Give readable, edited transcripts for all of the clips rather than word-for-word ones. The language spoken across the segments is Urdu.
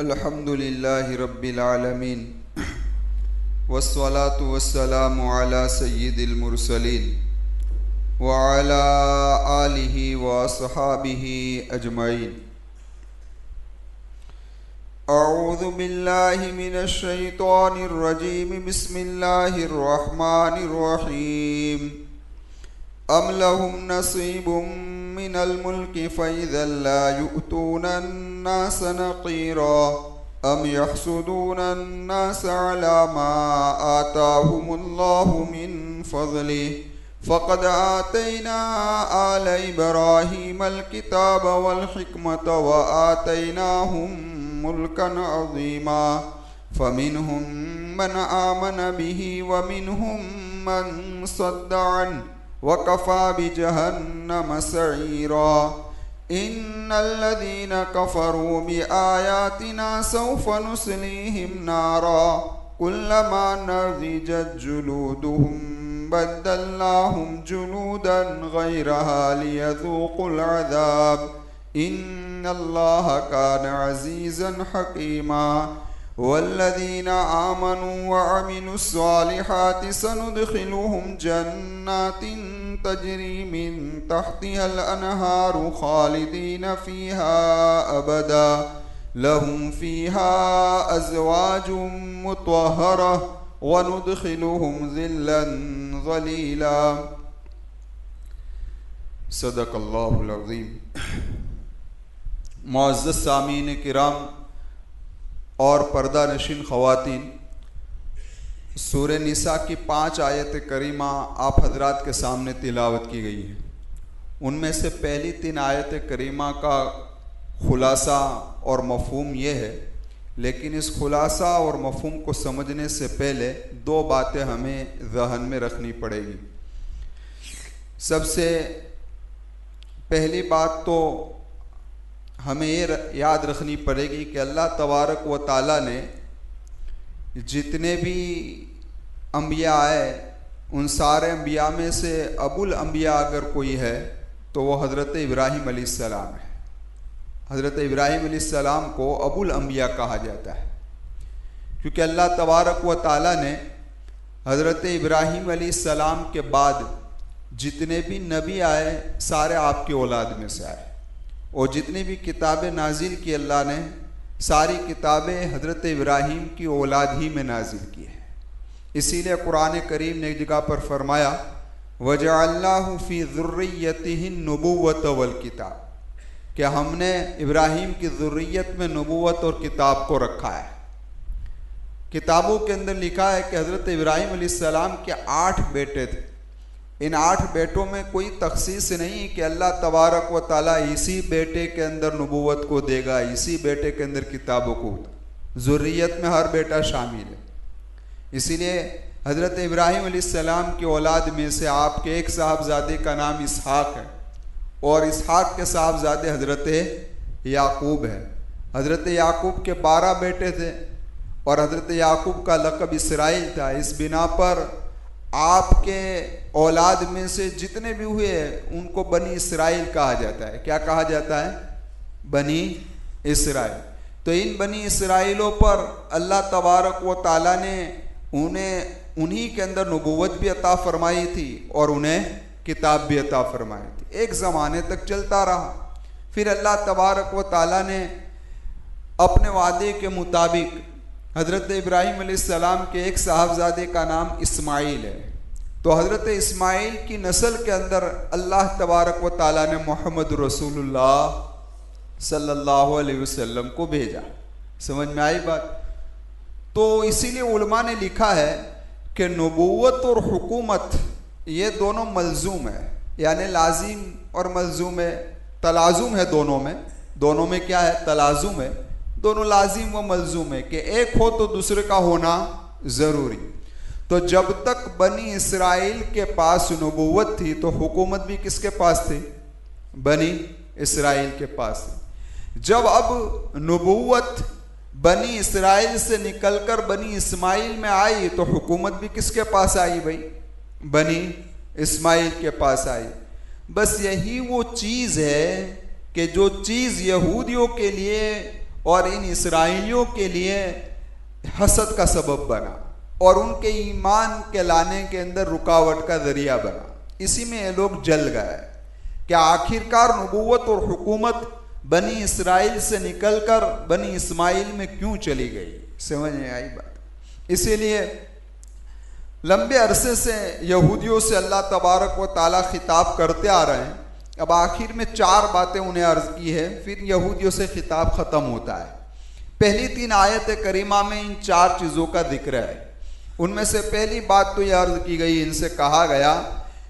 الحمد للہ رب العالمین والصلاة والسلام علی سید المرسلین وعلی آلہ واصحابہ اجمعین۔ اعوذ باللہ من الشیطان الرجیم، بسم اللہ الرحمن الرحیم۔ ام لهم نصیب من الملک فإذا لا يؤتون الناس نقیرا ام يحسدون الناس على ما آتاهم الله من فضله فقد آتينا آل إبراهيم الكتاب والحكمة وآتيناهم ملكا عظيما فمنهم من آمن به ومنهم من صد عنه وَكَفَى بِجَهَنَّمَ سَعِيرًا۔ إِنَّ الَّذِينَ كَفَرُوا بِآيَاتِنَا سَوْفَ نُصْلِيهِمْ نَارًا كُلَّمَا نَضِجَتْ جُلُودُهُمْ بَدَّلْنَاهُمْ جُلُودًا غَيْرَهَا لِيَذُوقُوا الْعَذَابَ إِنَّ اللَّهَ كَانَ عَزِيزًا حَكِيمًا۔ والذین آمنوا وعملوا الصالحات سندخلهم جنات تجری من تحتها الانہار خالدین فیها ابدا لهم فیها ازواج مطہرہ وندخلهم ذلا ظلیلا۔ صدق اللہ العظیم۔ معزز سامعین کرام اور پردہ نشین خواتین، سورہ نساء کی 5 آیت کریمہ آپ حضرات کے سامنے تلاوت کی گئی ہے۔ ان میں سے پہلی 3 آیت کریمہ کا خلاصہ اور مفہوم یہ ہے، لیکن اس خلاصہ اور مفہوم کو سمجھنے سے پہلے 2 باتیں ہمیں ذہن میں رکھنی پڑے گی۔ سب سے پہلی بات تو ہمیں یہ یاد رکھنی پڑے گی کہ اللہ تبارک و تعالیٰ نے جتنے بھی انبیاء آئے ان سارے انبیاء میں سے ابو الانبیاء اگر کوئی ہے تو وہ حضرت ابراہیم علیہ السلام ہے۔ حضرت ابراہیم علیہ السلام کو ابو الانبیاء کہا جاتا ہے، کیونکہ اللہ تبارک و تعالیٰ نے حضرت ابراہیم علیہ السلام کے بعد جتنے بھی نبی آئے سارے آپ کی اولاد میں سے آئے، اور جتنی بھی کتابیں نازل کی اللہ نے ساری کتابیں حضرت ابراہیم کی اولاد ہی میں نازل کی ہے۔ اسی لیے قرآن کریم نے ایک جگہ پر فرمایا وَجَعَلْنَاهُ فِي ذُرِّيَّتِهِ النُّبُوَّةَ وَالْكِتَابَ، کہ ہم نے ابراہیم کی ذریت میں نبوت اور کتاب کو رکھا ہے۔ کتابوں کے اندر لکھا ہے کہ حضرت ابراہیم علیہ السلام کے 8 بیٹے تھے۔ ان 8 بیٹوں میں کوئی تخصیص نہیں کہ اللہ تبارک و تعالیٰ اسی بیٹے کے اندر نبوت کو دے گا، اسی بیٹے کے اندر کتابوں کو، ذریت میں ہر بیٹا شامل ہے۔ اسی لیے حضرت ابراہیم علیہ السلام کی اولاد میں سے آپ کے ایک صاحبزادے کا نام اسحاق ہے، اور اسحاق کے صاحبزادے حضرت یعقوب ہے۔ حضرت یعقوب کے 12 بیٹے تھے، اور حضرت یعقوب کا لقب اسرائیل تھا۔ اس بنا پر آپ کے اولاد میں سے جتنے بھی ہوئے ان کو بنی اسرائیل کہا جاتا ہے۔ کیا کہا جاتا ہے؟ بنی اسرائیل۔ تو ان بنی اسرائیلوں پر اللہ تبارک و تعالیٰ نے انہی کے اندر نبوت بھی عطا فرمائی تھی اور انہیں کتاب بھی عطا فرمائی تھی۔ ایک زمانے تک چلتا رہا، پھر اللہ تبارک و تعالیٰ نے اپنے وعدے کے مطابق حضرت ابراہیم علیہ السلام کے ایک صاحبزادے کا نام اسماعیل ہے، تو حضرت اسماعیل کی نسل کے اندر اللہ تبارک و تعالیٰ نے محمد رسول اللہ صلی اللہ علیہ وسلم کو بھیجا۔ سمجھ میں آئی بات؟ تو اسی لیے علماء نے لکھا ہے کہ نبوت اور حکومت یہ دونوں ملزوم ہے، یعنی لازم اور ملزوم ہے، تلازم ہے دونوں میں کیا ہے؟ تلازم ہے، دونوں لازم و ملزوم ہے کہ ایک ہو تو دوسرے کا ہونا ضروری۔ تو جب تک بنی اسرائیل کے پاس نبوت تھی تو حکومت بھی کس کے پاس تھی؟ بنی اسرائیل کے پاس تھی۔ جب اب نبوت بنی اسرائیل سے نکل کر بنی اسماعیل میں آئی تو حکومت بھی کس کے پاس آئی بھائی؟ بنی اسماعیل کے پاس آئی۔ بس یہی وہ چیز ہے کہ جو چیز یہودیوں کے لیے اور ان اسرائیلیوں کے لیے حسد کا سبب بنا اور ان کے ایمان کے لانے کے اندر رکاوٹ کا ذریعہ بنا. اسی میں یہ لوگ جل گئے کہ آخرکار نبوت اور حکومت بنی اسرائیل سے نکل کر بنی اسماعیل میں کیوں چلی گئی. سمجھ میں آئی بات. اسی لیے لمبے عرصے سے یہودیوں سے اللہ تبارک و تعالیٰ خطاب کرتے آ رہے ہیں. اب آخر میں 4 باتیں انہیں عرض کی ہے, پھر یہودیوں سے خطاب ختم ہوتا ہے. پہلی 3 آیت کریمہ میں ان 4 چیزوں کا ذکر ہے. ان میں سے پہلی بات تو یہ عرض کی گئی, ان سے کہا گیا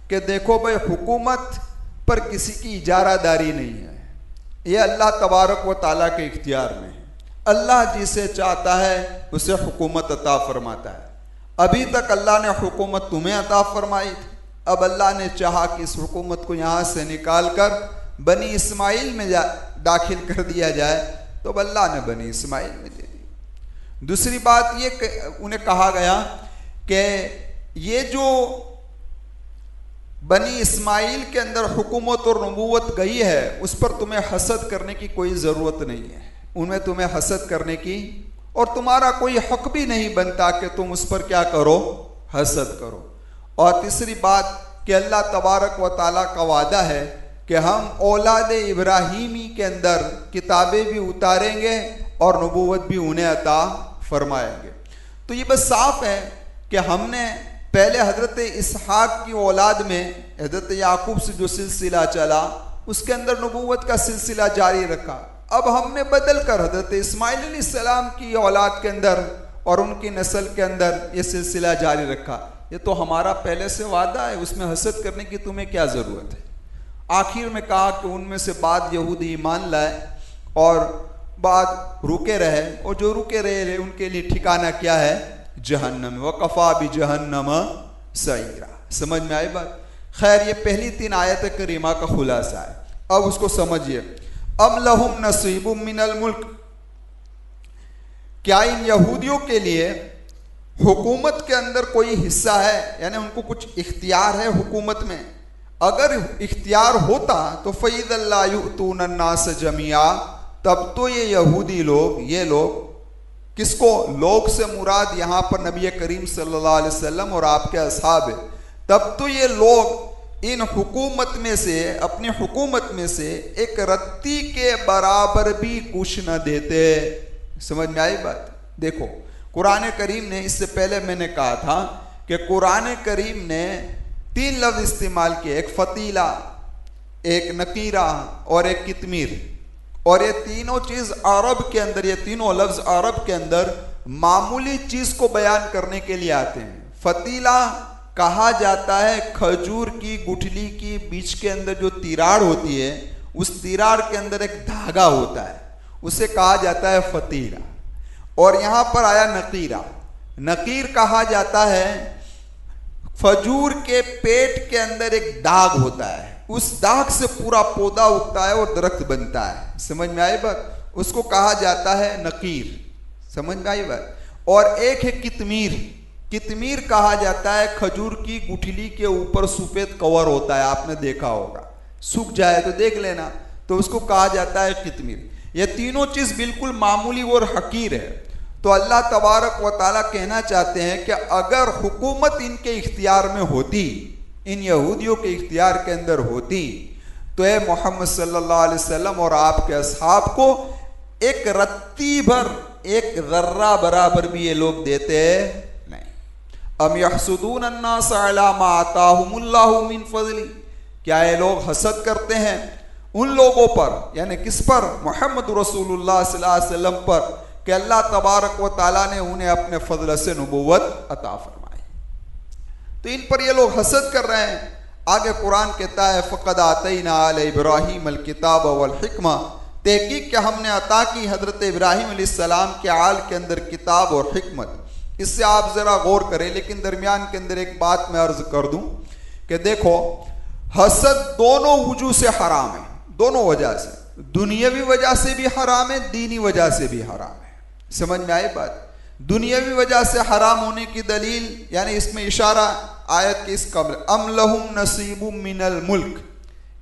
کہ دیکھو بھائی, حکومت پر کسی کی اجارہ داری نہیں ہے, یہ اللہ تبارک و تعالیٰ کے اختیار میں ہے. اللہ جسے چاہتا ہے اسے حکومت عطا فرماتا ہے. ابھی تک اللہ نے حکومت تمہیں عطا فرمائی تھی, اب اللہ نے چاہا کہ اس حکومت کو یہاں سے نکال کر بنی اسماعیل میں داخل کر دیا جائے, تو اب اللہ نے بنی اسماعیل میں دے دی. دوسری بات یہ کہ انہیں کہا گیا کہ یہ جو بنی اسماعیل کے اندر حکومت اور نبوت گئی ہے اس پر تمہیں حسد کرنے کی کوئی ضرورت نہیں ہے, ان میں تمہیں حسد کرنے کی اور تمہارا کوئی حق بھی نہیں بنتا کہ تم اس پر کیا کرو, حسد کرو. اور تیسری بات کہ اللہ تبارک و تعالیٰ کا وعدہ ہے کہ ہم اولاد ابراہیمی کے اندر کتابیں بھی اتاریں گے اور نبوت بھی انہیں عطا فرمائیں گے. تو یہ بس صاف ہے کہ ہم نے پہلے حضرت اسحاق کی اولاد میں حضرت یعقوب سے جو سلسلہ چلا اس کے اندر نبوت کا سلسلہ جاری رکھا. اب ہم نے بدل کر حضرت اسماعیل علیہ السلام کی اولاد کے اندر اور ان کی نسل کے اندر یہ سلسلہ جاری رکھا. یہ تو ہمارا پہلے سے وعدہ ہے, اس میں حسد کرنے کی تمہیں کیا ضرورت ہے. آخر میں کہا کہ ان میں سے بعض یہودی ایمان لائے اور بعض رکے رہے, اور جو رکے رہے ان کے لیے ٹھکانہ کیا ہے, جہنم. وَقَفَا بِجَهَنَّمَ سَعِيرًا. سمجھ میں آئی بات. خیر, یہ پہلی 3 آیت کریمہ کا خلاصہ ہے. اب اس کو سمجھیے. ام لہم نصیب من الملک, کیا ان یہودیوں کے لیے حکومت کے اندر کوئی حصہ ہے, یعنی ان کو کچھ اختیار ہے حکومت میں؟ اگر اختیار ہوتا تو فَإِذَا لَا يُؤْتُونَ النَّاسَ جَمِيعًا, تب تو یہ یہودی لوگ, یہ لوگ کس کو, لوگ سے مراد یہاں پر نبی کریم صلی اللہ علیہ وسلم اور آپ کے اصحاب ہے, تب تو یہ لوگ ان حکومت میں سے, اپنی حکومت میں سے ایک رتی کے برابر بھی کچھ نہ دیتے. سمجھ میں آئی بات. دیکھو قرآن کریم نے, اس سے پہلے میں نے کہا تھا کہ قرآن کریم نے 3 لفظ استعمال کیے, ایک فتیلہ, ایک نقیرہ اور ایک کتمیر. اور یہ تینوں چیز عرب کے اندر, یہ تینوں لفظ عرب کے اندر معمولی چیز کو بیان کرنے کے لیے آتے ہیں. فتیلہ کہا جاتا ہے کھجور کی گٹھلی کی بیچ کے اندر جو تیراڑ ہوتی ہے, اس تیراڑ کے اندر ایک دھاگا ہوتا ہے, اسے کہا جاتا ہے فتیلہ. اور یہاں پر آیا نقیرہ. نقیر کہا جاتا ہے کھجور کے پیٹ کے اندر ایک داغ ہوتا ہے, اس داغ سے پورا پودا اگتا ہے اور درخت بنتا ہے. سمجھ میں آئی بات. اس کو کہا جاتا ہے نقیر. سمجھ میں آئی بات. اور ایک ہے کتمیر. کتمیر کہا جاتا ہے کھجور کی گٹھلی کے اوپر سفید کور ہوتا ہے, آپ نے دیکھا ہوگا, سوکھ جائے تو دیکھ لینا, تو اس کو کہا جاتا ہے کتمیر. یہ تینوں چیز بالکل معمولی اور حقیر ہے. تو اللہ تبارک و تعالیٰ کہنا چاہتے ہیں کہ اگر حکومت ان کے اختیار میں ہوتی, ان یہودیوں کے اختیار کے اندر ہوتی, تو اے محمد صلی اللہ علیہ وسلم اور آپ کے اصحاب کو ایک رتی بھر, ایک ذرہ برابر بھی یہ لوگ دیتے نہیں. ام یحسدون الناس علی ما آتاہم اللہ من فضل, کیا یہ لوگ حسد کرتے ہیں ان لوگوں پر, یعنی کس پر, محمد رسول اللہ صلی اللہ علیہ وسلم پر, کہ اللہ تبارک و تعالیٰ نے انہیں اپنے فضل سے نبوت عطا فرمائی. تو ان پر یہ لوگ حسد کر رہے ہیں. آگے قرآن کہتا ہے فَقَدْ آتَيْنَا عَلَى إِبْرَاهِيمَ الْكِتَابَ وَالْحِكْمَةَ, تحقیق کہ ہم نے عطا کی حضرت ابراہیم علیہ السلام کے آل کے اندر کتاب اور حکمت. اس سے آپ ذرا غور کریں, لیکن درمیان کے اندر ایک بات میں عرض کر دوں کہ دیکھو حسد دونوں وجوہ سے حرام ہے, دونوں وجہ سے, دنیاوی وجہ سے بھی حرام ہے, دینی وجہ سے بھی حرام ہے. سمجھ میں آئی بات. دنیاوی وجہ سے حرام ہونے کی دلیل, یعنی اس میں اشارہ آیت کے اس قبل ام لہم نصیب من الملک,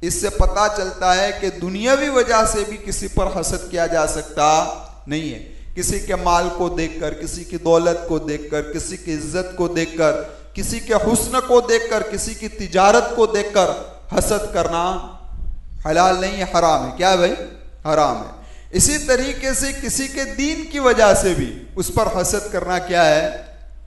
اس سے پتہ چلتا ہے کہ دنیاوی وجہ سے بھی کسی پر حسد کیا جا سکتا نہیں ہے۔ کسی کے مال کو دیکھ کر، کسی کی دولت کو دیکھ کر، کسی کی عزت کو دیکھ کر، کسی کے حسن کو دیکھ کر، کسی کی تجارت کو دیکھ کر حسد کرنا حلال نہیں ہے، حرام ہے۔ کیا ہے بھائی؟ حرام ہے۔ اسی طریقے سے کسی کے دین کی وجہ سے بھی اس پر حسد کرنا کیا ہے؟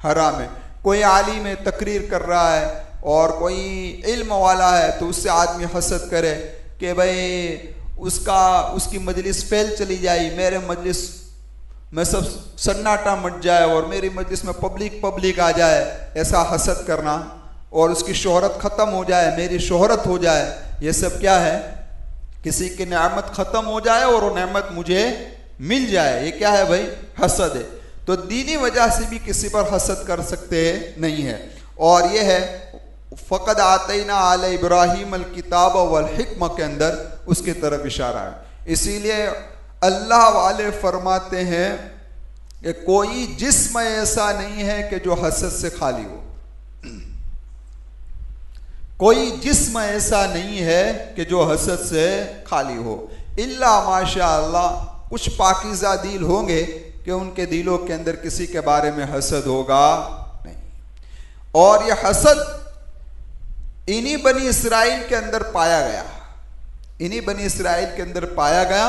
حرام ہے۔ کوئی عالم ہے، تقریر کر رہا ہے اور کوئی علم والا ہے تو اس سے آدمی حسد کرے کہ بھئی اس کی مجلس فیل چلی جائے، میرے مجلس میں سب سناٹا مٹ جائے اور میری مجلس میں پبلک آ جائے، ایسا حسد کرنا، اور اس کی شہرت ختم ہو جائے، میری شہرت ہو جائے، یہ سب کیا ہے؟ کسی کی نعمت ختم ہو جائے اور وہ نعمت مجھے مل جائے، یہ کیا ہے بھائی؟ حسد ہے۔ تو دینی وجہ سے بھی کسی پر حسد کر سکتے نہیں ہے۔ اور یہ ہے فقد آتینا آل ابراہیم الکتاب والحکمہ کے اندر اس کی طرف اشارہ ہے۔ اسی لیے اللہ والے فرماتے ہیں کہ کوئی جسم ایسا نہیں ہے کہ جو حسد سے خالی ہو، کوئی جسم ایسا نہیں ہے کہ جو حسد سے خالی ہو، الا ماشاء اللہ، کچھ پاکیزہ دل ہوں گے کہ ان کے دلوں کے اندر کسی کے بارے میں حسد ہوگا نہیں۔ اور یہ حسد انہی بنی اسرائیل کے اندر پایا گیا، انہی بنی اسرائیل کے اندر پایا گیا،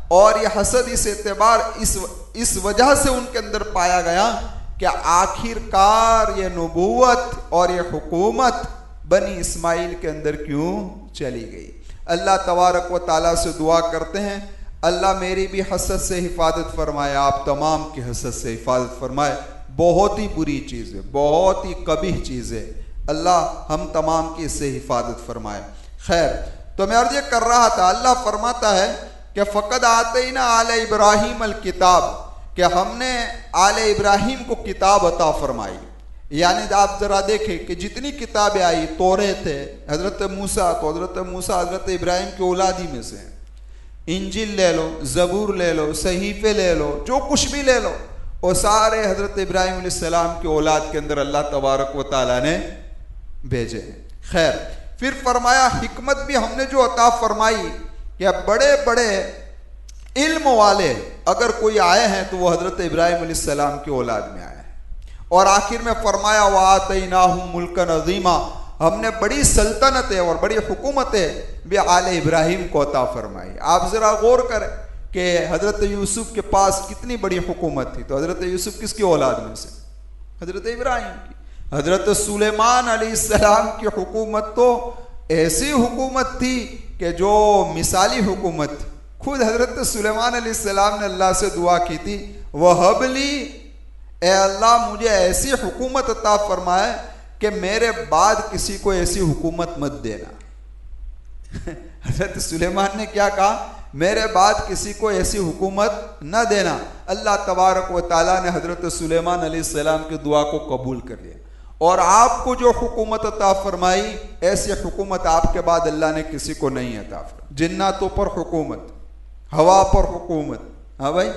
اور یہ حسد اس اعتبار اس وجہ سے ان کے اندر پایا گیا کہ آخر کار یہ نبوت اور یہ حکومت بنی اسماعیل کے اندر کیوں چلی گئی۔ اللہ تبارک و تعالیٰ سے دعا کرتے ہیں اللہ میری بھی حسد سے حفاظت فرمائے، آپ تمام کی حسد سے حفاظت فرمائے۔ بہت ہی بری چیز ہے، بہت ہی قبیح چیز ہے، اللہ ہم تمام کی اس سے حفاظت فرمائے۔ خیر، تو میں عرض یہ کر رہا تھا، اللہ فرماتا ہے کہ فقد آتینا آل ابراہیم الکتاب، کہ ہم نے آل ابراہیم کو کتاب عطا فرمائی۔ یعنی آپ ذرا دیکھیں کہ جتنی کتابیں آئی، توریت ہے، حضرت موسیٰ، تو حضرت موسیٰ حضرت ابراہیم کی اولادی میں سے ہیں، انجیل لے لو، زبور لے لو، صحیفے لے لو، جو کچھ بھی لے لو، وہ سارے حضرت ابراہیم علیہ السلام کی اولاد کے اندر اللہ تبارک و تعالیٰ نے بھیجے ہیں۔ خیر، پھر فرمایا حکمت بھی ہم نے جو عطا فرمائی کہ بڑے بڑے علم والے اگر کوئی آئے ہیں تو وہ حضرت ابراہیم علیہ السلام کی اولاد میں آئے ہیں۔ اور آخر میں فرمایا وَآتَيْنَاهُمْ مُلْكًا عَظِيمًا، ہم نے بڑی سلطنتیں اور بڑی حکومتیں بھی آل ابراہیم کو عطا فرمائی۔ آپ ذرا غور کریں کہ حضرت یوسف کے پاس کتنی بڑی حکومت تھی، تو حضرت یوسف کس کی اولاد میں سے؟ حضرت ابراہیم کی۔ حضرت سلیمان علیہ السلام کی حکومت تو ایسی حکومت تھی کہ جو مثالی حکومت تھی۔ خود حضرت سلیمان علیہ السلام نے اللہ سے دعا کی تھی وَهَبْ لِي، اے اللہ مجھے ایسی حکومت عطا فرمائے کہ میرے بعد کسی کو ایسی حکومت مت دینا۔ حضرت سلیمان نے کیا کہا؟ میرے بعد کسی کو ایسی حکومت نہ دینا۔ اللہ تبارک و تعالیٰ نے حضرت سلیمان علیہ السلام کی دعا کو قبول کر لیا، اور آپ کو جو حکومت عطا فرمائی، ایسی حکومت آپ کے بعد اللہ نے کسی کو نہیں عطا فرمائی۔ جناتوں پر حکومت، ہوا پر حکومت، ہاں بھائی،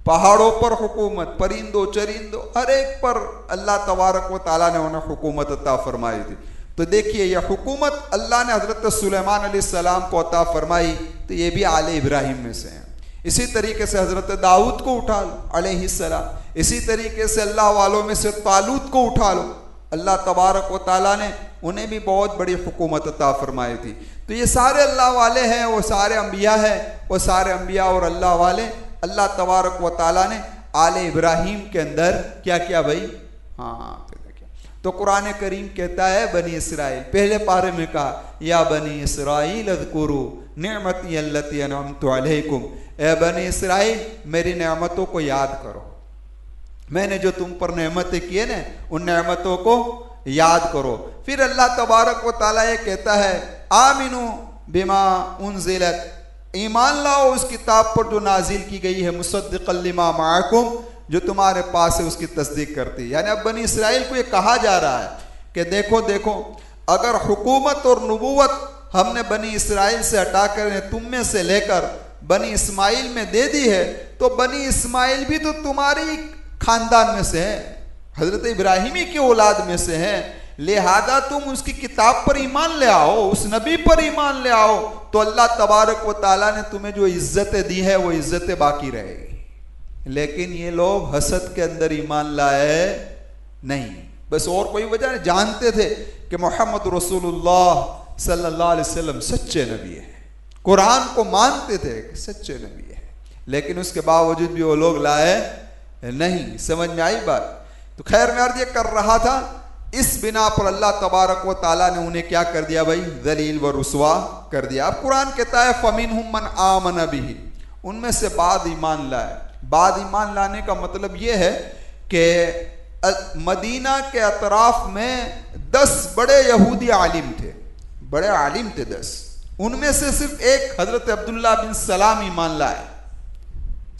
پہاڑوں پر حکومت، پرندوں چرندوں ہر ایک پر اللہ تبارک و تعالیٰ نے انہیں حکومت عطا فرمائی تھی۔ تو دیکھیے یہ حکومت اللہ نے حضرت سلیمان علیہ السلام کو عطا فرمائی، تو یہ بھی آل ابراہیم میں سے ہیں۔ اسی طریقے سے حضرت داؤد کو اٹھا لو علیہ السلام، اسی طریقے سے اللہ والوں میں سے طالوت کو اٹھا لو، اللہ تبارک و تعالیٰ نے انہیں بھی بہت بڑی حکومت عطا فرمائی تھی۔ تو یہ سارے اللہ والے ہیں، وہ سارے انبیاء ہیں، وہ سارے انبیاء اور اللہ والے اللہ تبارک و تعالیٰ نے آل ابراہیم کے اندر کیا کیا بھائی؟ پیدا کیا۔ تو قرآن کریم کہتا ہے بنی اسرائیل، پہلے پارے میں کہا یا بنی اسرائیل اذکروا نعمتی التی انعمت علیکم، اے بنی اسرائیل میری نعمتوں کو یاد کرو، میں نے جو تم پر نعمتیں کیے نا ان نعمتوں کو یاد کرو۔ پھر اللہ تبارک و تعالیٰ یہ کہتا ہے آمنو بما انزلت، ایمان لاؤ اس کتاب پر جو نازل کی گئی ہے، مصدقا لما معکم، جو تمہارے پاس ہے اس کی تصدیق کرتی۔ یعنی اب بنی اسرائیل کو یہ کہا جا رہا ہے کہ دیکھو دیکھو، اگر حکومت اور نبوت ہم نے بنی اسرائیل سے ہٹا کر تم میں سے لے کر بنی اسماعیل میں دے دی ہے، تو بنی اسماعیل بھی تو تمہاری خاندان میں سے ہے، حضرت ابراہیمی کی اولاد میں سے ہیں، لہذا تم اس کی کتاب پر ایمان لے آؤ، اس نبی پر ایمان لے آؤ، تو اللہ تبارک و تعالیٰ نے تمہیں جو عزتیں دی ہے وہ عزتیں باقی رہے گی۔ لیکن یہ لوگ حسد کے اندر ایمان لائے نہیں، بس اور کوئی وجہ نہیں، جانتے تھے کہ محمد رسول اللہ صلی اللہ علیہ وسلم سچے نبی ہے، قرآن کو مانتے تھے کہ سچے نبی ہے، لیکن اس کے باوجود بھی وہ لوگ لائے نہیں۔ سمجھ میں آئی بات؟ تو خیر میں عرض یہ کر رہا تھا، اس بنا پر اللہ تبارک و تعالیٰ نے انہیں کیا کر دیا بھائی؟ ذلیل و رسوا کر دیا۔ اب قرآن کہتا ہے فَمِنْهُمْ مَنْ آمَنَ بِهِ، ان میں سے بعض ایمان لائے۔ بعض ایمان لانے کا مطلب یہ ہے کہ مدینہ کے اطراف میں 10 بڑے یہودی عالم تھے، بڑے عالم تھے 10، ان میں سے صرف ایک حضرت عبداللہ بن سلام ایمان لائے۔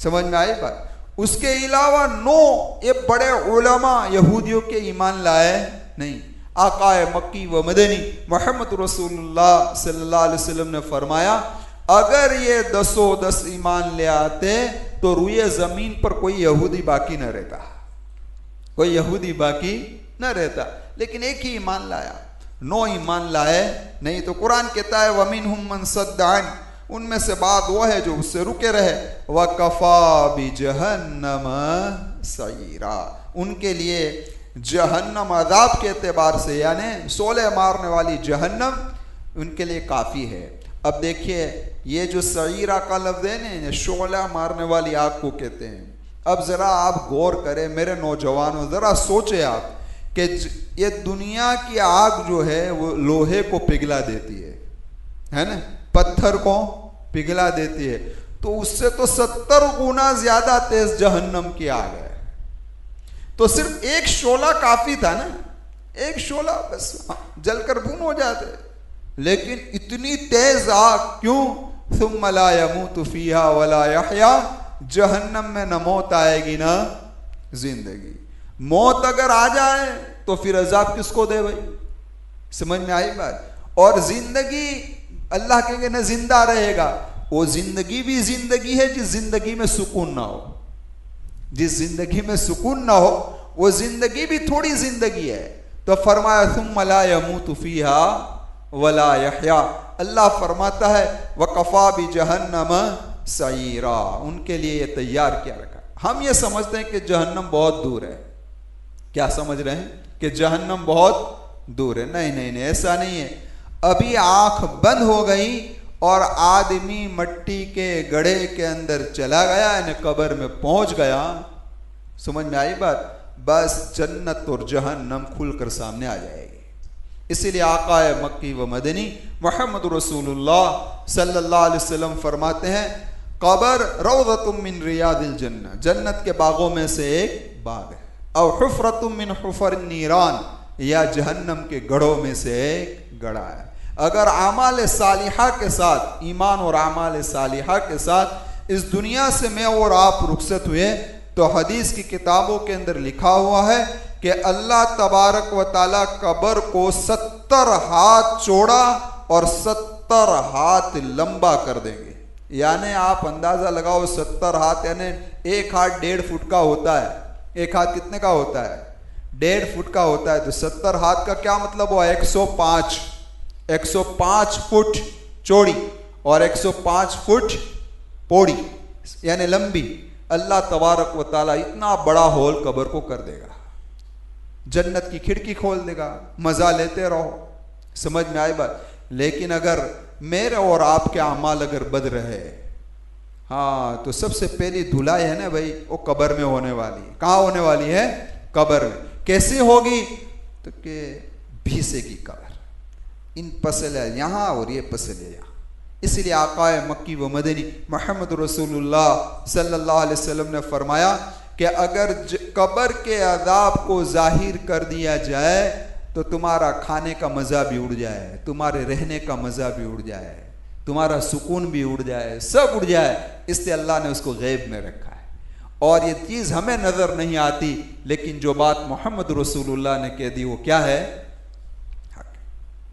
سمجھ میں آئی بات؟ اس کے علاوہ 9 یہ بڑے علماء یہودیوں کے ایمان لائے نہیں۔ آقا مکی و مدنی محمد رسول اللہ صلی اللہ علیہ وسلم نے فرمایا اگر یہ 10 ایمان لے آتے تو روئے زمین پر کوئی یہودی باقی نہ رہتا، کوئی یہودی باقی نہ رہتا، لیکن ایک ہی ایمان لایا، 9 ایمان لائے نہیں۔ تو قرآن کہتا ہے وَمِنْهُمْ مَنْ صَدَّ عَنْهُ، ان میں سے بعض وہ ہے جو اس سے رکے رہے، وَكَفَى بِجَهَنَّمَ سَعِيرًا، ان کے لیے جہنم عذاب کے اعتبار سے یعنی شعلے مارنے والی جہنم ان کے لیے کافی ہے۔ اب دیکھیے یہ جو سعیرہ کا لفظ ہے نا، شعلہ مارنے والی آگ کو کہتے ہیں۔ اب ذرا آپ غور کریں میرے نوجوانوں، ذرا سوچیں آپ کہ یہ دنیا کی آگ جو ہے وہ لوہے کو پگھلا دیتی ہے نا، پتھر کو پگھلا دیتی ہے، تو اس سے تو 70 گنا زیادہ تیز جہنم کی آگ ہے۔ تو صرف ایک شعلہ کافی تھا نا، ایک شعلہ بس جل کر بھون ہو جاتے، لیکن اتنی تیز آگ کیوں؟ ثم لا يموت فيها ولا يحيا، جہنم میں نہ موت آئے گی نہ زندگی۔ موت اگر آ جائے تو پھر عذاب کس کو دے بھائی؟ سمجھ میں آئی بات؟ اور زندگی اللہ کہیں گے نہ زندہ رہے گا، وہ زندگی بھی زندگی ہے جس زندگی میں سکون نہ ہو، جس زندگی میں سکون نہ ہو وہ زندگی بھی تھوڑی زندگی ہے۔ تو فرمایا ثم لا يموت فيها ولا يحيا، اللہ فرماتا ہے وَكَفَى بِجَهَنَّمَ سَعِيرًا، ان کے لیے یہ تیار کیا رکھا۔ ہم یہ سمجھتے ہیں کہ جہنم بہت دور ہے، کیا سمجھ رہے ہیں کہ جہنم بہت دور ہے؟ نہیں نہیں نہیں، ایسا نہیں ہے۔ ابھی آنکھ بند ہو گئی اور آدمی مٹی کے گڑھے کے اندر چلا گیا، یعنی قبر میں پہنچ گیا، سمجھ میں آئی بات؟ بس جنت اور جہنم کھل کر سامنے آ جائے گی۔ اسی لیے آقا مکی و مدنی محمد رسول اللہ صلی اللہ علیہ وسلم فرماتے ہیں قبر روضۃ من ریاض الجنہ، جنت کے باغوں میں سے ایک باغ ہے، او حفرۃ من حفر النیران، یا جہنم کے گڑھوں میں سے ایک گڑھا ہے۔ اگر اعمال صالحہ کے ساتھ، ایمان اور اعمال صالحہ کے ساتھ اس دنیا سے میں اور آپ رخصت ہوئے تو حدیث کی کتابوں کے اندر لکھا ہوا ہے کہ اللہ تبارک و تعالیٰ قبر کو 70 ہاتھ چوڑا اور 70 ہاتھ لمبا کر دیں گے۔ یعنی آپ اندازہ لگاؤ 70 ہاتھ یعنی ایک ہاتھ 1.5 فٹ کا ہوتا ہے، ایک ہاتھ کتنے کا ہوتا ہے؟ 1.5 فٹ کا ہوتا ہے، تو 70 ہاتھ کا کیا مطلب ہوا؟ 105 فٹ چوڑی اور 105 فٹ پوڑی یعنی لمبی۔ اللہ تبارک و تعالیٰ اتنا بڑا ہول قبر کو کر دے گا، جنت کی کھڑکی کھول دے گا، مزہ لیتے رہو۔ سمجھ میں آئی بات؟ لیکن اگر میرے اور آپ کے اعمال اگر بد رہے، ہاں، تو سب سے پہلی دھلائی ہے نا بھائی وہ قبر میں ہونے والی ہے۔ کہاں ہونے والی ہے؟ قبر میں۔ کیسی ہوگی؟ تو کہ بھیسے کی قبر، ان پسلے یہاں اور یہ پسلے یہاں۔ اس لیے آقا مکی و مدنی محمد رسول اللہ صلی اللہ علیہ وسلم نے فرمایا کہ اگر قبر کے عذاب کو ظاہر کر دیا جائے تو تمہارا کھانے کا مزہ بھی اڑ جائے، تمہارے رہنے کا مزہ بھی اڑ جائے، تمہارا سکون بھی اڑ جائے، سب اڑ جائے۔ اس لیے اللہ نے اس کو غیب میں رکھا ہے، اور یہ چیز ہمیں نظر نہیں آتی، لیکن جو بات محمد رسول اللہ نے کہہ دی وہ کیا ہے؟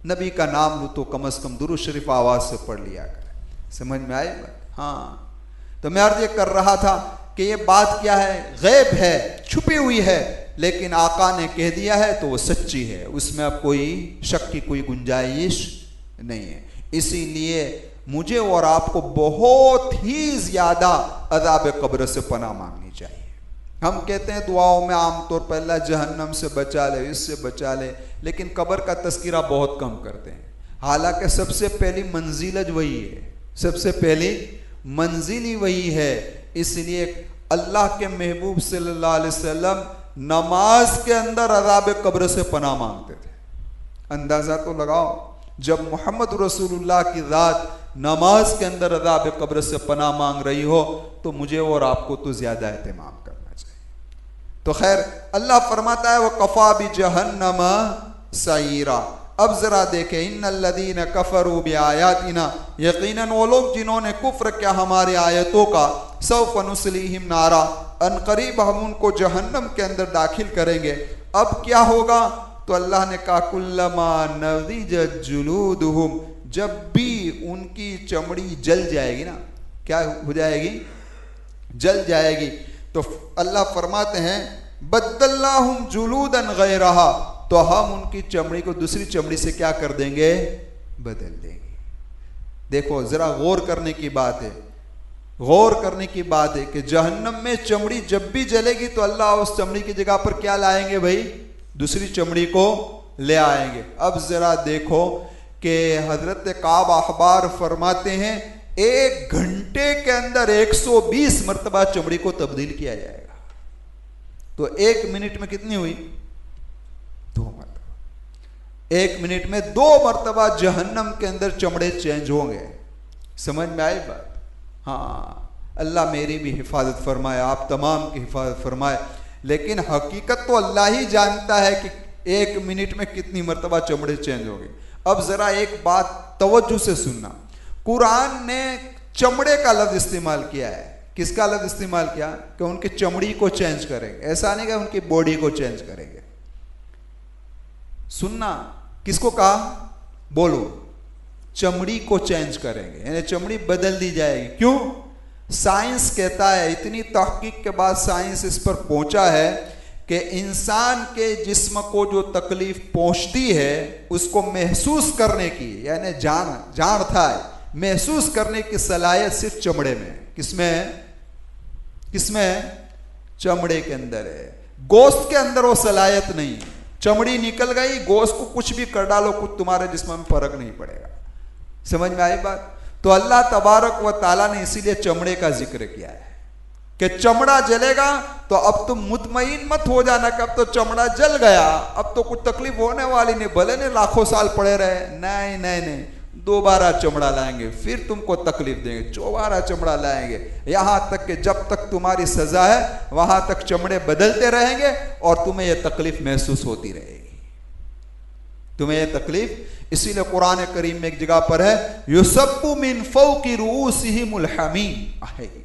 نبی کا نام لو تو کم از کم درود شریف آواز سے پڑھ لیا کرے۔ سمجھ میں آئی بات؟ ہاں، تو میں عرض یہ کر رہا تھا کہ یہ بات کیا ہے؟ غیب ہے، چھپی ہوئی ہے، لیکن آقا نے کہہ دیا ہے تو وہ سچی ہے، اس میں اب کوئی شک کی کوئی گنجائش نہیں ہے۔ اسی لیے مجھے اور آپ کو بہت ہی زیادہ عذاب قبر سے پناہ مانگنی چاہیے۔ ہم کہتے ہیں دعاؤں میں عام طور پر اللہ جہنم سے بچا لے، اس سے بچا لے، لیکن قبر کا تذکرہ بہت کم کرتے ہیں، حالانکہ سب سے پہلی منزل وہی ہے، سب سے پہلی منزل ہی وہی ہے۔ اس لیے اللہ کے محبوب صلی اللہ علیہ وسلم نماز کے اندر عذاب قبر سے پناہ مانگتے تھے۔ اندازہ تو لگاؤ، جب محمد رسول اللہ کی ذات نماز کے اندر عذاب قبر سے پناہ مانگ رہی ہو تو مجھے اور آپ کو تو زیادہ اہتمام کرنا چاہیے۔ تو خیر اللہ فرماتا ہے وَقَفَا بِجَهَنَّمَ سَعِيرًا۔ اب ذرا دیکھیں ان الذین کفروا بآیاتنا، یقیناً وہ لوگ جنہوں نے کفر کیا ہماری آیتوں کا، سوف نصلیہم نارا، ان قریب ہم ان کو جہنم کے اندر داخل کریں گے۔ اب کیا ہوگا؟ تو اللہ نے کہا کلما نضجت جلودہم، جب بھی ان کی چمڑی جل جائے گی نا، کیا ہو جائے گی؟ جل جائے گی، تو اللہ فرماتے ہیں بدلناہم جلودا غیرہا، تو ہم ان کی چمڑی کو دوسری چمڑی سے کیا کر دیں گے؟ بدل دیں گے۔ دیکھو ذرا غور کرنے کی بات ہے، غور کرنے کی بات ہے کہ جہنم میں چمڑی جب بھی جلے گی تو اللہ اس چمڑی کی جگہ پر کیا لائیں گے بھائی؟ دوسری چمڑی کو لے آئیں گے۔ اب ذرا دیکھو کہ حضرت کعب احبار فرماتے ہیں 1 گھنٹے کے اندر 120 مرتبہ چمڑی کو تبدیل کیا جائے گا، تو 1 منٹ میں کتنی ہوئی؟ 2 مرتبہ۔ 1 منٹ میں 2 مرتبہ جہنم کے اندر چمڑے چینج ہوں گے۔ سمجھ میں آئی بات؟ ہاں، اللہ میری بھی حفاظت فرمائے، آپ تمام کی حفاظت فرمائے، لیکن حقیقت تو اللہ ہی جانتا ہے کہ 1 منٹ میں کتنی مرتبہ چمڑے چینج ہوں گے۔ اب ذرا ایک بات توجہ سے سننا، قرآن نے چمڑے کا لفظ استعمال کیا ہے۔ کس کا لفظ استعمال کیا؟ کہ ان کی چمڑی کو چینج کریں گے، ایسا نہیں کہ ان کی باڈی کو چینج کریں گے۔ سننا، کس کو کہا؟ بولو، چمڑی کو چینج کریں گے، یعنی چمڑی بدل دی جائے گی۔ کیوں؟ سائنس کہتا ہے، اتنی تحقیق کے بعد سائنس اس پر پہنچا ہے کہ انسان کے جسم کو جو تکلیف پہنچتی ہے اس کو محسوس کرنے کی، یعنی جان تھا محسوس کرنے کی صلاحیت صرف چمڑے میں ہے۔ کس میں ہے؟ کس میں ہے؟ چمڑے کے اندر ہے، گوشت کے اندر وہ صلاحیت نہیں ہے۔ چمڑی نکل گئی، گوشت کو کچھ بھی کر ڈالو، کچھ تمہارے جسم میں فرق نہیں پڑے گا۔ سمجھ میں آئی بات؟ تو اللہ تبارک و تعالیٰ نے اسی لیے چمڑے کا ذکر کیا ہے کہ چمڑا جلے گا تو اب تم مطمئن مت ہو جانا کہ اب تو چمڑا جل گیا، اب تو کچھ تکلیف ہونے والی نہیں، بھلے نے لاکھوں سال پڑے رہے، نہیں نہیں نہیں، دوبارہ چمڑا لائیں گے، پھر تم کو تکلیف دیں گے، دوبارہ چمڑا لائیں گے، یہاں تک کہ جب تک تمہاری سزا ہے وہاں تک چمڑے بدلتے رہیں گے اور تمہیں یہ تکلیف محسوس ہوتی رہے گی، تمہیں یہ تکلیف۔ اسی لیے قرآن کریم میں ایک جگہ پر ہے یُصَبُّ مِن فَوْقِ رُؤُوسِهِمُ الْحَمِیمُ،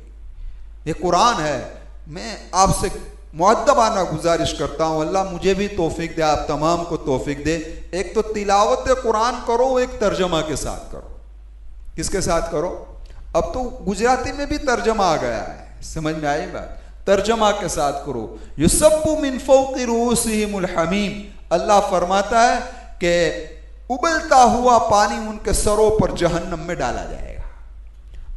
یہ قرآن ہے۔ میں آپ سے مؤدبانہ گزارش کرتا ہوں، اللہ مجھے بھی توفیق دے، آپ تمام کو توفیق دے، ایک تو تلاوت قرآن کرو، ایک ترجمہ کے ساتھ کرو۔ کس کے ساتھ کرو؟ اب تو گجراتی میں بھی ترجمہ آ گیا ہے، سمجھ میں آئی بات؟ ترجمہ کے ساتھ کرو۔ یُصَبُّ مِن فَوْقِ رُؤُوسِهِمُ الْحَمِیمُ، اللہ فرماتا ہے کہ ابلتا ہوا پانی ان کے سروں پر جہنم میں ڈالا جائے گا۔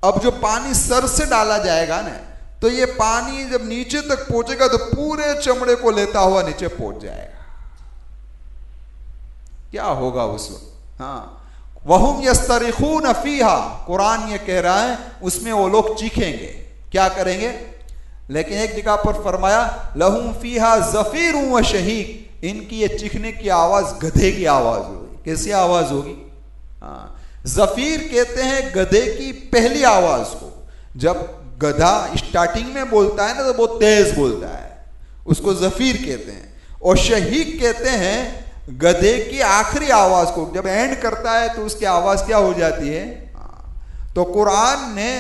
اب جو پانی سر سے ڈالا جائے گا نا، تو یہ پانی جب نیچے تک پہنچے گا تو پورے چمڑے کو لیتا ہوا نیچے پہنچ جائے گا۔ کیا ہوگا اس وقت؟ ہاں، وَهُمْ يَسْتَرِخُونَ فِيهَا، قرآن یہ کہہ رہا ہے اس میں وہ لوگ چیخیں گے۔ کیا کریں گے؟ لیکن ایک جگہ پر فرمایا لَهُمْ فِيهَا زَفِيرٌ وَشَهِيقٌ، ان کی یہ چیخنے کی آواز گدھے کی آواز ہوگی۔ کیسی آواز ہوگی؟ ہاں، زفیر کہتے ہیں گدھے کی پہلی آواز کو۔ جب گدھا اسٹارٹنگ میں بولتا ہے نا تو بہت تیز بولتا ہے، اس کو زفیر کہتے ہیں۔ اور شہیق کہتے ہیں گدھے کی آخری آواز کو، جب اینڈ کرتا ہے تو اس کی آواز کیا ہو جاتی ہے؟ تو قرآن نے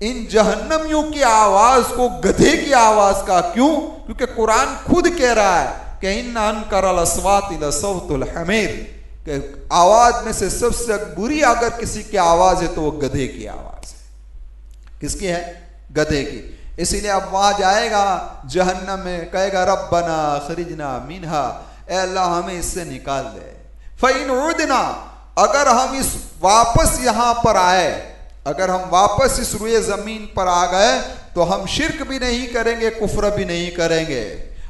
ان جہنمیوں کی آواز کو گدھے کی آواز کا، کیوں؟ کیونکہ قرآن خود کہہ رہا ہے کہ ان انکر الاصوات لصوت الحمیر، کہ آواز میں سے سب سے بری اگر کسی کی آواز ہے تو وہ گدھے کی آواز ہے۔ کس کی ہے؟ گدھے کی۔ اسی لیے اب وہاں جائے گا جہنم میں، کہے گا ربنا اخرجنا منہا، اے اللہ ہمیں اس سے نکال دے۔ فَإِنْ عُدْنَا، اگر ہم اس واپس یہاں پر آئے اگر ہم واپس اس روئے زمین پر آ گئے تو ہم شرک بھی نہیں کریں گے، کفر بھی نہیں کریں گے۔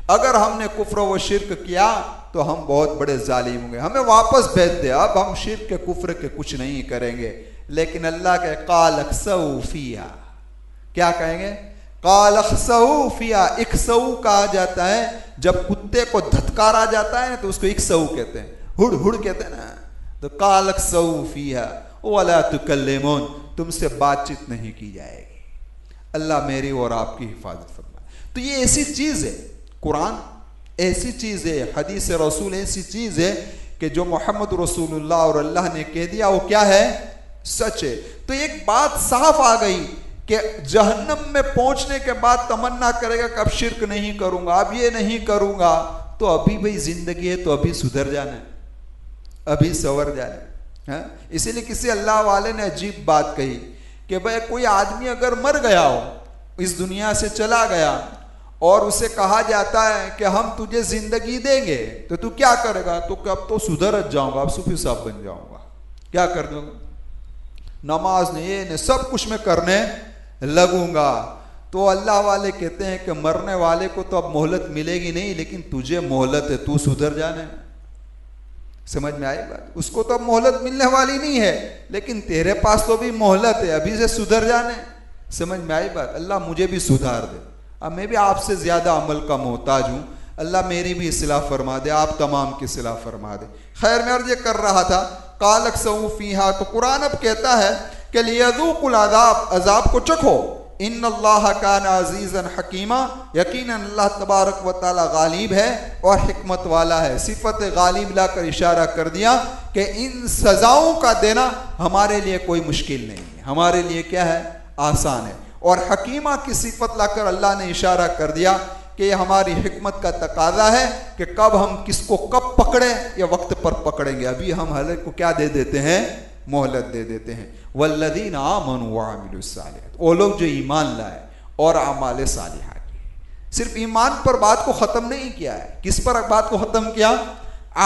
اگر ہم نے کفر و شرک کیا تو ہم بہت بڑے ظالم ہوں گے، ہمیں واپس بھیج دے، اب ہم شرک کے کفر کے کچھ نہیں کریں گے۔ لیکن اللہ کے قال اخسؤ فیہا، کیا کہیں گے؟ قال اخسؤ فیہا، اخسؤ کہا جاتا ہے جب کتے کو دھتکارا جاتا ہے تو اس کو اخسؤ کہتے ہیں، ہڑ ہڑ کہتے ہیں نا، تو قال اخسؤ فیہا ولا تکلمون، تم سے بات چیت نہیں کی جائے گی۔ اللہ میری اور آپ کی حفاظت فرمائے۔ تو یہ ایسی چیز ہے، قرآن ایسی چیز ہے، حدیث رسول ایسی چیز ہے کہ جو محمد رسول اللہ اور اللہ نے کہہ دیا وہ کیا ہے؟ سچ ہے۔ تو ایک بات صاف آ گئی کہ جہنم میں پہنچنے کے بعد تمنا کرے گا کہ اب شرک نہیں کروں گا، اب یہ نہیں کروں گا، تو ابھی بھئی زندگی ہے تو ابھی سدھر جانا ہے، ابھی سنور جانا ہے۔ اسی لیے کسی اللہ والے نے عجیب بات کہی کہ بھئی کوئی آدمی اگر مر گیا ہو، اس دنیا سے چلا گیا، اور اسے کہا جاتا ہے کہ ہم تجھے زندگی دیں گے تو تو کیا کرے گا؟ تو کہ اب تو سدھر جاؤں گا، اب صوفی صاحب بن جاؤں گا، کیا کر دوں گا؟ نماز نے یہ نے سب کچھ میں کرنے لگوں گا۔ تو اللہ والے کہتے ہیں کہ مرنے والے کو تو اب مہلت ملے گی نہیں، لیکن تجھے مہلت ہے، تو سدھر جانے۔ سمجھ میں آئی بات؟ اس کو تو اب مہلت ملنے والی نہیں ہے، لیکن تیرے پاس تو بھی مہلت ہے، ابھی سے سدھر جانے۔ سمجھ میں آئی بات؟ اللہ مجھے بھی سدھار دے، اب میں بھی آپ سے زیادہ عمل کا محتاج ہوں، اللہ میری بھی اصلاح فرما دے، آپ تمام کی اصلاح فرما دے۔ خیر میں عرض یہ کر رہا تھا قال اخسؤ فیہا، تو قرآن اب کہتا ہے کہ لیذوقوا العذاب، عذاب کو چکھو، ان اللہ کان عزیزا حکیما، یقیناً اللہ تبارک و تعالی غالب ہے اور حکمت والا ہے۔ صفت غالب لا کر اشارہ کر دیا کہ ان سزاؤں کا دینا ہمارے لیے کوئی مشکل نہیں ہے، ہمارے لیے کیا ہے؟ آسان ہے۔ اور حکیمہ کی صفت لا کر اللہ نے اشارہ کر دیا کہ یہ ہماری حکمت کا تقاضا ہے کہ کب ہم کس کو کب پکڑیں یا وقت پر پکڑیں گے۔ ابھی ہم ہر کو کیا دے دیتے ہیں؟ مہلت دے دیتے ہیں۔ والذین آمنوا وعملوا الصالحات، وہ لوگ جو ایمان لائے اور اعمال صالحہ کیے۔ صرف ایمان پر بات کو ختم نہیں کیا ہے، کس پر بات کو ختم کیا؟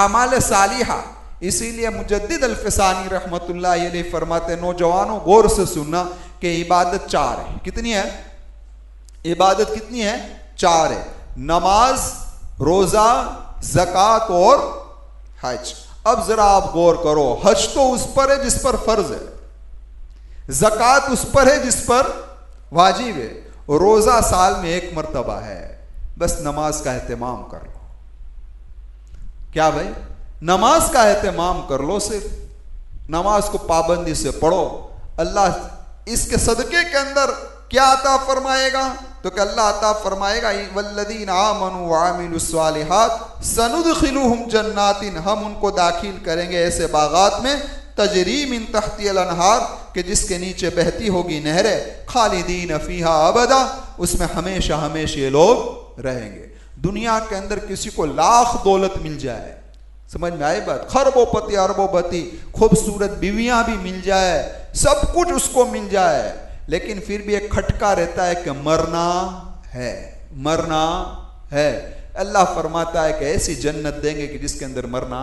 اعمال صالحہ۔ اسی لیے مجدد الفسانی رحمۃ اللہ علیہ فرماتے ہیں نوجوانوں غور سے سننا کہ عبادت چار ہے۔ کتنی ہے عبادت؟ کتنی ہے؟ چار ہے، نماز، روزہ، زکوٰۃ اور حج۔ اب ذرا آپ غور کرو، حج تو اس پر ہے جس پر فرض ہے، زکوٰۃ اس پر ہے جس پر واجب ہے، روزہ سال میں ایک مرتبہ ہے، بس نماز کا اہتمام کر لو۔ کیا بھائی؟ نماز کا اہتمام کر لو، صرف نماز کو پابندی سے پڑھو، اللہ اس کے صدقے کے اندر کیا عطا فرمائے گا؟ تو کہ اللہ عطا فرمائے گا والذین آمنوا وعملوا الصالحات سندخلهم جنات، ہم ان کو داخل کریں گے ایسے باغات میں تجری من تحتی الانہار کہ جس کے نیچے بہتی ہوگی نہریں، خالدین فیہا ابدا، اس میں ہمیشہ ہمیشہ یہ لوگ رہیں گے۔ دنیا کے اندر کسی کو لاکھ دولت مل جائے، سمجھ میں آئی بات؟ خربوں پتی اربوں پتی، خوبصورت بیویاں بھی مل جائے، سب کچھ اس کو مل جائے، لیکن پھر بھی ایک کھٹکا رہتا ہے کہ مرنا ہے، مرنا ہے۔ اللہ فرماتا ہے کہ ایسی جنت دیں گے کہ جس کے اندر مرنا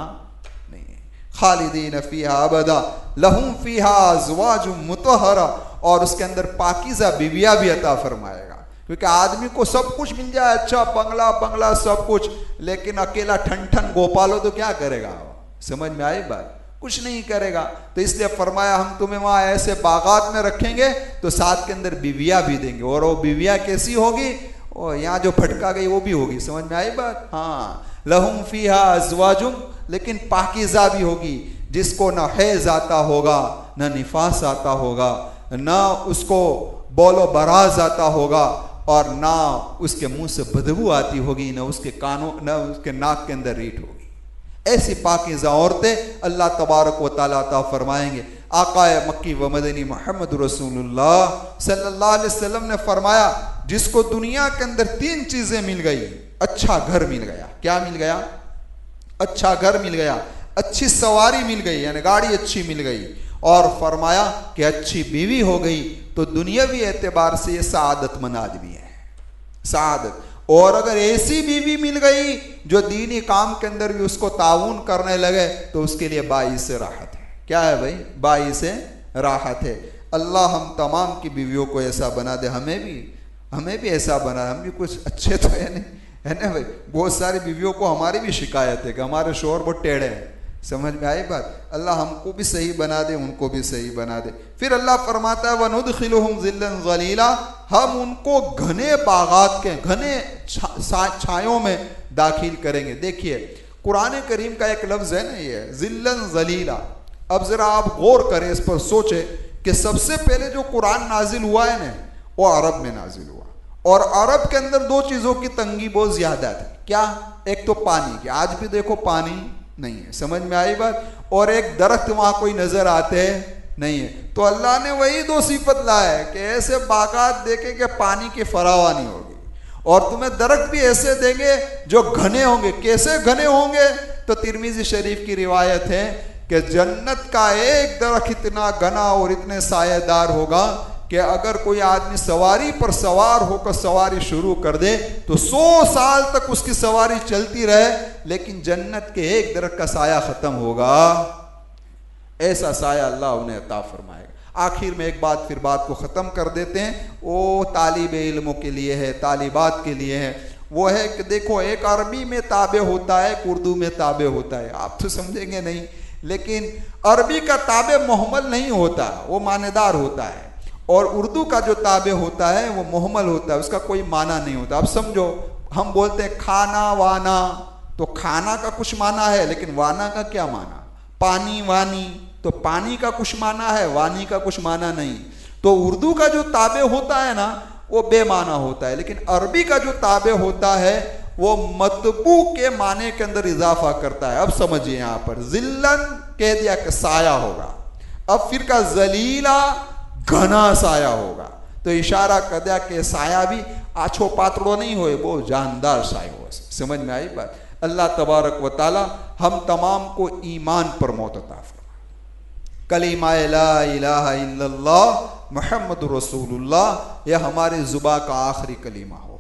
نہیں ہے۔ خالدین فیہا ابدا لہم فیہا ازواج مطہرہ، اور اس کے اندر پاکیزہ بیویاں بھی عطا فرمائے گا۔ کیونکہ آدمی کو سب کچھ مل جائے، اچھا بنگلہ سب کچھ، لیکن اکیلا ٹھن ٹھن گوپالو تو کیا کرے گا؟ سمجھ میں آئی بات؟ کچھ نہیں کرے گا۔ تو اس لیے فرمایا ہم تمہیں وہاں ایسے باغات میں رکھیں گے تو ساتھ کے اندر بیویاں بھی دیں گے، اور وہ بیویاں کیسی ہوگی؟ یہاں جو پھٹکا گئی وہ بھی ہوگی، سمجھ میں آئی بات؟ ہاں، لہم فیہا ازواج، لیکن پاکیزہ بھی ہوگی، جس کو نہ حیض آتا ہوگا، نہ نفاس آتا ہوگا، نہ اس کو بول و براز آتا ہوگا، اور نہ اس کے منہ سے بدبو آتی ہوگی، نہ اس کے کانوں، نہ اس کے ناک کے اندر ریٹ ہوگی۔ ایسی پاکیزہ عورتیں اللہ تبارک و تعالیٰ عطا فرمائیں گے۔ آقا مکی و مدنی محمد رسول اللہ صلی اللہ علیہ وسلم نے فرمایا جس کو دنیا کے اندر تین چیزیں مل گئی، اچھا گھر مل گیا۔ کیا مل گیا؟ اچھا گھر مل گیا، اچھی سواری مل گئی، یعنی گاڑی اچھی مل گئی، اور فرمایا کہ اچھی بیوی ہو گئی، تو دنیاوی اعتبار سے یہ سعادت مند آدمی ہے، سعادت۔ اور اگر ایسی بیوی مل گئی جو دینی کام کے اندر بھی اس کو تعاون کرنے لگے تو اس کے لیے باعث راحت ہے۔ کیا ہے بھائی؟ باعث راحت ہے۔ اللہ ہم تمام کی بیویوں کو ایسا بنا دے، ہمیں بھی ایسا بنا، ہم بھی کچھ اچھے تو ہے نہیں، ہے نا بھائی؟ بہت ساری بیویوں کو ہماری بھی شکایت ہے کہ ہمارے شوہر بہت ٹیڑھے ہیں، سمجھ میں آئی بات؟ اللہ ہم کو بھی صحیح بنا دے، ان کو بھی صحیح بنا دے۔ پھر اللہ فرماتا ہے وَنُدْخِلُهُمْ ظِلًّا ظَلِيلًا، ہم ان کو گھنے باغات کے گھنے چھایوں میں داخل کریں گے۔ دیکھیے قرآن کریم کا ایک لفظ ہے نا، یہ ظِلًّا ظَلِيلًا۔ اب ذرا آپ غور کریں، اس پر سوچیں کہ سب سے پہلے جو قرآن نازل ہوا ہے نا وہ عرب میں نازل ہوا، اور عرب کے اندر دو چیزوں کی تنگی بہت زیادہ تھی۔ کیا؟ ایک تو پانی کی، آج بھی دیکھو پانی نہیں ہے، سمجھ میں آئی بات؟ اور ایک درخت وہاں کوئی نظر آتے نہیں ہے، تو اللہ نے وہی دو صفت لایا ہے کہ ایسے باغات دیکھیں کہ پانی کی فراوانی ہوگی، اور تمہیں درخت بھی ایسے دیں گے جو گھنے ہوں گے۔ کیسے گھنے ہوں گے؟ تو ترمذی شریف کی روایت ہے کہ جنت کا ایک درخت اتنا گھنا اور اتنے سایہ دار ہوگا کہ اگر کوئی آدمی سواری پر سوار ہو کر سواری شروع کر دے تو 100 سال تک اس کی سواری چلتی رہے، لیکن جنت کے ایک درخت کا سایہ ختم ہوگا، ایسا سایہ اللہ انہیں عطا فرمائے گا۔ آخر میں ایک بات، پھر بات کو ختم کر دیتے ہیں، وہ طالب علموں کے لیے ہے، طالبات کے لیے ہے، وہ ہے کہ دیکھو ایک عربی میں تابع ہوتا ہے، ایک اردو میں تابع ہوتا ہے، آپ تو سمجھیں گے نہیں، لیکن عربی کا تابع محمل نہیں ہوتا، وہ معنی دار ہوتا ہے، اور اردو کا جو تابع ہوتا ہے وہ محمل ہوتا ہے، اس کا کوئی معنی نہیں ہوتا۔ اب سمجھو، ہم بولتے ہیں کھانا وانا، تو کھانا کا کچھ معنی ہے لیکن وانا کا کیا معنی؟ پانی وانی، تو پانی کا کچھ معنی ہے، وانی کا کچھ معنی نہیں۔ تو اردو کا جو تابع ہوتا ہے نا وہ بے معنی ہوتا ہے، لیکن عربی کا جو تابع ہوتا ہے وہ مطبوع کے معنی کے اندر اضافہ کرتا ہے۔ اب سمجھئے یہاں پر ذلن کہہ دیا کہ سایہ ہوگا، اب پھر کا ذلیلا گھنا سایہ ہوگا، تو اشارہ کر دیا کہ سایہ بھی آچھو پاتڑو نہیں ہوئے، وہ جاندار سایہ ہو۔ سمجھ میں آئی بات؟ اللہ تبارک و تعالی ہم تمام کو ایمان پر موت عطا فرمائے، کلمہ لا الہ الا اللہ محمد رسول اللہ یہ ہماری زبان کا آخری کلمہ ہو،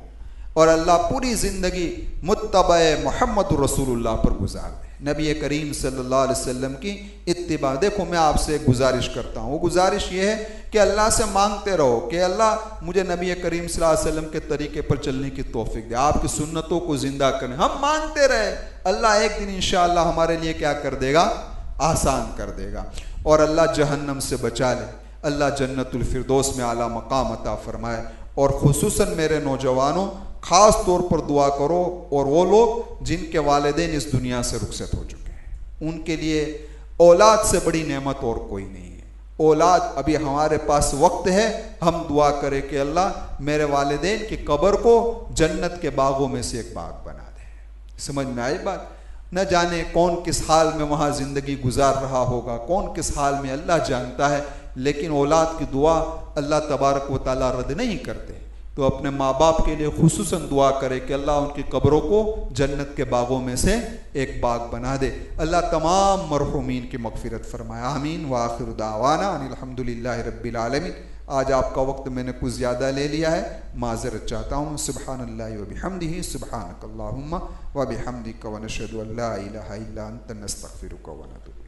اور اللہ پوری زندگی متبع محمد رسول اللہ پر گزار دے، نبی کریم صلی اللہ علیہ وسلم کی اتباع۔ دیکھو میں آپ سے ایک گزارش کرتا ہوں، وہ گزارش یہ ہے کہ اللہ سے مانگتے رہو کہ اللہ مجھے نبی کریم صلی اللہ علیہ وسلم کے طریقے پر چلنے کی توفیق دے، آپ کی سنتوں کو زندہ کریں۔ ہم مانگتے رہے، اللہ ایک دن انشاءاللہ ہمارے لیے کیا کر دے گا؟ آسان کر دے گا، اور اللہ جہنم سے بچا لے، اللہ جنت الفردوس میں اعلیٰ مقام عطا فرمائے۔ اور خصوصاً میرے نوجوانوں خاص طور پر دعا کرو، اور وہ لوگ جن کے والدین اس دنیا سے رخصت ہو چکے ہیں، ان کے لیے اولاد سے بڑی نعمت اور کوئی نہیں ہے۔ اولاد، ابھی ہمارے پاس وقت ہے، ہم دعا کریں کہ اللہ میرے والدین کی قبر کو جنت کے باغوں میں سے ایک باغ بنا دے۔ سمجھ میں آئی بات؟ نہ جانے کون کس حال میں وہاں زندگی گزار رہا ہوگا، کون کس حال میں اللہ جانتا ہے، لیکن اولاد کی دعا اللہ تبارک و تعالیٰ رد نہیں کرتے۔ تو اپنے ماں باپ کے لیے خصوصاً دعا کرے کہ اللہ ان کی قبروں کو جنت کے باغوں میں سے ایک باغ بنا دے، اللہ تمام مرحومین کی مغفرت فرمائے، آمین۔ وآخر دعوانا ان الحمدللہ رب العالمین۔ آج آپ کا وقت میں نے کچھ زیادہ لے لیا ہے، معذرت چاہتا ہوں۔ سبحان اللہ وبحمدہ، سبحانک اللہم وبحمدک، ونشہد ان لا الہ الا انت، نستغفرک ونتوب۔